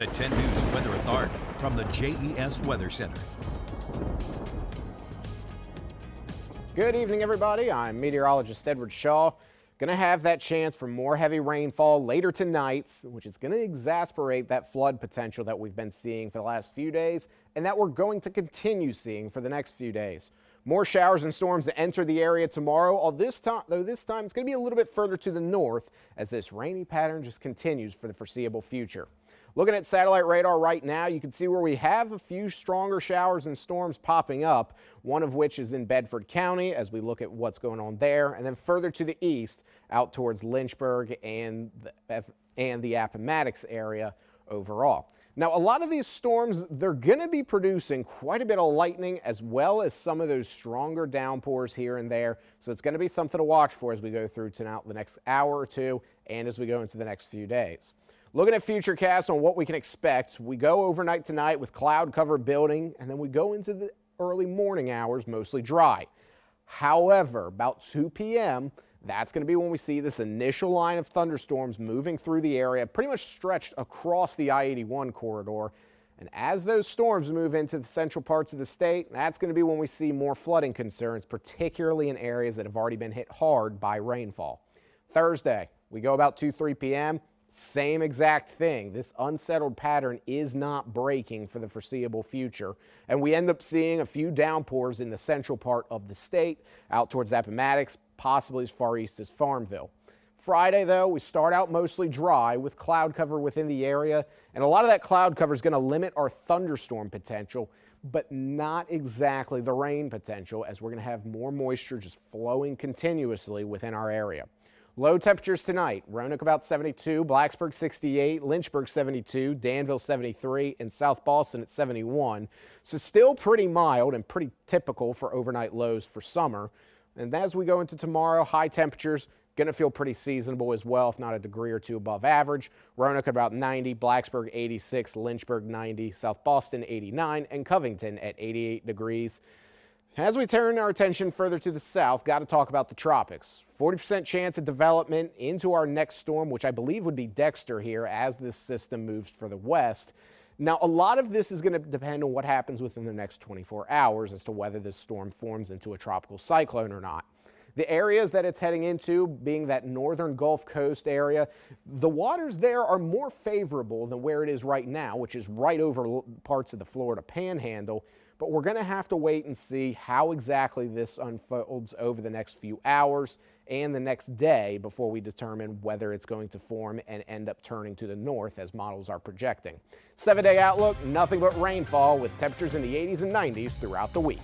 The 10 News Weather Authority from the JES Weather Center. Good evening, everybody. I'm meteorologist Edward Shaw. Going to have that chance for more heavy rainfall later tonight, which is going to exacerbate that flood potential that we've been seeing for the last few days and that we're going to continue seeing for the next few days. More showers and storms that enter the area tomorrow, though this time it's going to be a little bit further to the north as this rainy pattern just continues for the foreseeable future. Looking at satellite radar right now, you can see where we have a few stronger showers and storms popping up, one of which is in Bedford County as we look at what's going on there, and then further to the east out towards Lynchburg and the Appomattox area overall. Now, a lot of these storms, they're going to be producing quite a bit of lightning as well as some of those stronger downpours here and there. So it's going to be something to watch for as we go through tonight, the next hour or two, and as we go into the next few days. Looking at futurecasts on what we can expect, we go overnight tonight with cloud cover building, and then we go into the early morning hours mostly dry. However, about 2 p.m., that's going to be when we see this initial line of thunderstorms moving through the area, pretty much stretched across the I-81 corridor. And as those storms move into the central parts of the state, that's going to be when we see more flooding concerns, particularly in areas that have already been hit hard by rainfall. Thursday, we go about 2-3 p.m., same exact thing. This unsettled pattern is not breaking for the foreseeable future, and we end up seeing a few downpours in the central part of the state, out towards Appomattox, possibly as far east as Farmville. Friday, though, we start out mostly dry with cloud cover within the area, and a lot of that cloud cover is going to limit our thunderstorm potential, but not exactly the rain potential, as we're going to have more moisture just flowing continuously within our area. Low temperatures tonight, Roanoke about 72, Blacksburg 68, Lynchburg 72, Danville 73, and South Boston at 71. So still pretty mild and pretty typical for overnight lows for summer. And as we go into tomorrow, high temperatures going to feel pretty seasonable as well, if not a degree or two above average. Roanoke at about 90, Blacksburg 86, Lynchburg 90, South Boston 89, and Covington at 88 degrees. As we turn our attention further to the south, got to talk about the tropics. 40% chance of development into our next storm, which I believe would be Dexter here as this system moves for the west. Now, a lot of this is going to depend on what happens within the next 24 hours as to whether this storm forms into a tropical cyclone or not. The areas that it's heading into, being that northern Gulf Coast area, the waters there are more favorable than where it is right now, which is right over parts of the Florida Panhandle. But we're going to have to wait and see how exactly this unfolds over the next few hours and the next day before we determine whether it's going to form and end up turning to the north as models are projecting. 7-day outlook, nothing but rainfall with temperatures in the 80s and 90s throughout the week.